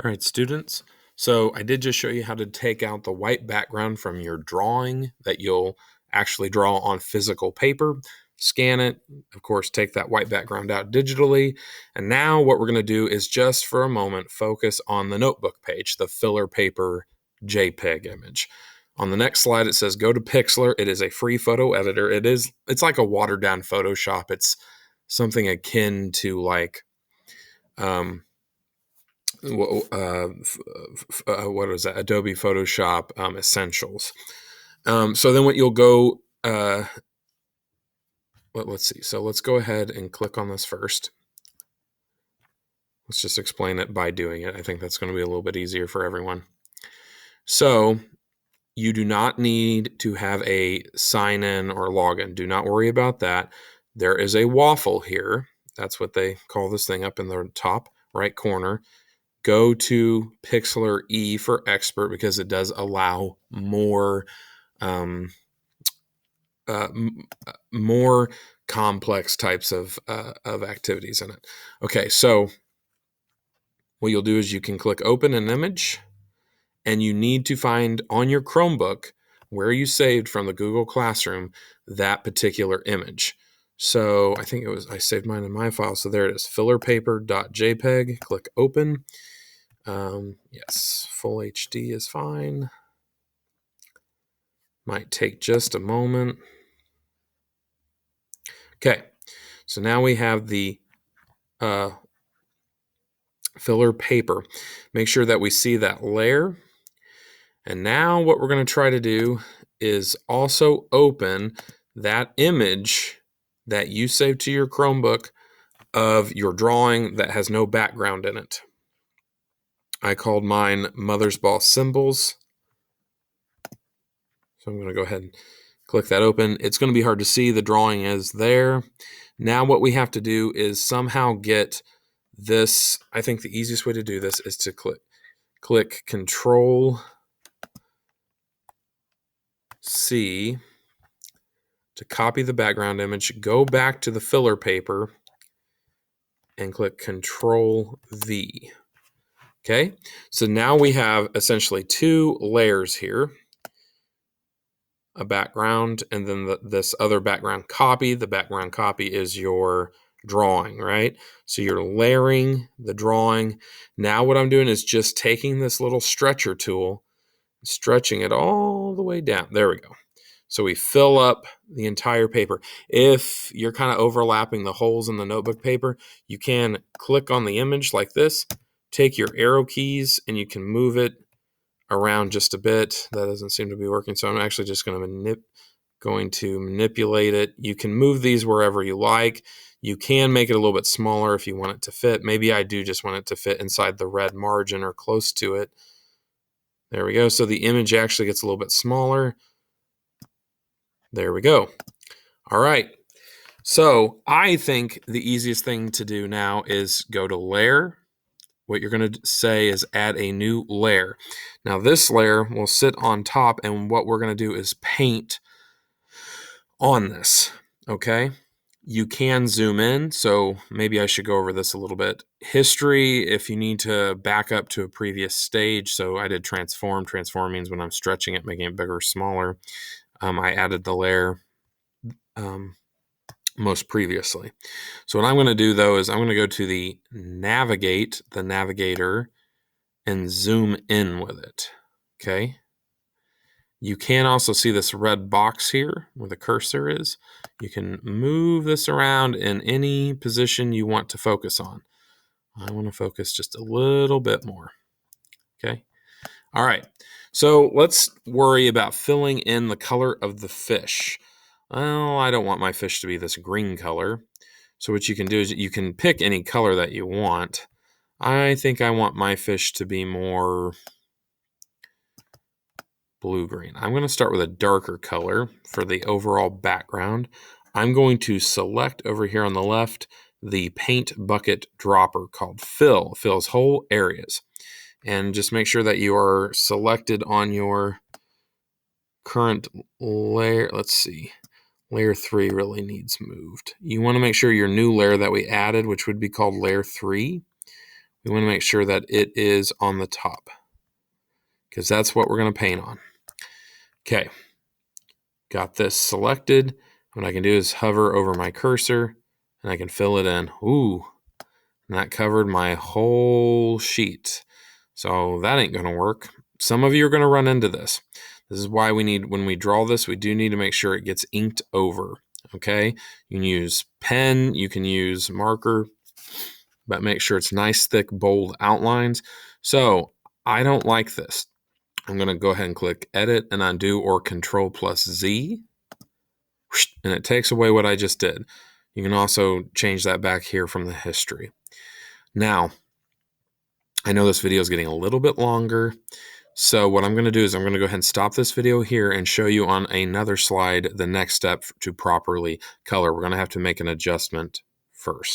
All right, students. So I did just show you how to take out the white background from your drawing that you'll actually draw on physical paper, scan it, of course, take that white background out digitally. And now what we're going to do is just for a moment focus on the notebook page, the filler paper JPEG image. On the next slide, it says go to Pixlr. It is a free photo editor. It's like a watered down Photoshop. It's something akin to like what is that? Adobe Photoshop Essentials. So then what you'll go, let's see. So let's go ahead and click on this first. Let's just explain it by doing it. I think that's going to be a little bit easier for everyone. So you do not need to have a sign in or login. Do not worry about that. There is a waffle here. That's what they call this thing up in the top right corner. Go to Pixlr E for expert because it does allow more more complex types of activities in it. Okay, so what you'll do is you can click open an image, and you need to find on your Chromebook where you saved from the Google Classroom that particular image. So I think I saved mine in my file. So there it is, fillerpaper.jpg. Click open. Yes, full HD is fine. Might take just a moment. Okay, so now we have the filler paper. Make sure that we see that layer. And now what we're going to try to do is also open that image that you saved to your Chromebook of your drawing that has no background in it. I called mine Mother's Ball Symbols. So I'm going to go ahead and click that open. It's going to be hard to see. The drawing is there. Now what we have to do is somehow get this. I think the easiest way to do this is to click Control C to copy the background image, go back to the filler paper and click Control V. Okay, so now we have essentially two layers here, a background and then this other background copy. The background copy is your drawing, right? So you're layering the drawing. Now what I'm doing is just taking this little stretcher tool, stretching it all the way down. There we go. So we fill up the entire paper. If you're kind of overlapping the holes in the notebook paper, you can click on the image like this, take your arrow keys, and you can move it around just a bit. That doesn't seem to be working, so I'm actually just going to manipulate it. You can move these wherever you like. You can make it a little bit smaller if you want it to fit. Maybe I do just want it to fit inside the red margin or close to it. There we go. So the image actually gets a little bit smaller. There we go. All right. So I think the easiest thing to do now is go to Layer. What you're going to say is add a new layer. Now this layer will sit on top, and what we're going to do is paint on this. Okay. You can zoom in, so maybe I should go over this a little bit. History, if you need to back up to a previous stage. So I did transform. Transform means when I'm stretching it, making it bigger or smaller. I added the layer most previously. So what I'm going to do though is I'm going to go to the navigator, and zoom in with it. Okay. You can also see this red box here where the cursor is. You can move this around in any position you want to focus on. I want to focus just a little bit more. Okay. All right. So let's worry about filling in the color of the fish. Well, I don't want my fish to be this green color. So what you can do is you can pick any color that you want. I think I want my fish to be more blue-green. I'm going to start with a darker color for the overall background. I'm going to select over here on the left the paint bucket dropper called Fill. It fills whole areas. And just make sure that you are selected on your current layer. Let's see. Layer 3 really needs moved. You want to make sure your new layer that we added, which would be called layer 3, we want to make sure that it is on the top because that's what we're going to paint on. Okay, got this selected. What I can do is hover over my cursor and I can fill it in. Ooh, and that covered my whole sheet. So that ain't going to work. Some of you are going to run into this. This is why we need, when we draw this, we do need to make sure it gets inked over. Okay, you can use pen, you can use marker, but make sure it's nice, thick, bold outlines. So I don't like this. I'm going to go ahead and click Edit and Undo or Control+Z, and it takes away what I just did. You can also change that back here from the history. Now, I know this video is getting a little bit longer, so what I'm going to do is I'm going to go ahead and stop this video here and show you on another slide the next step to properly color. We're going to have to make an adjustment first.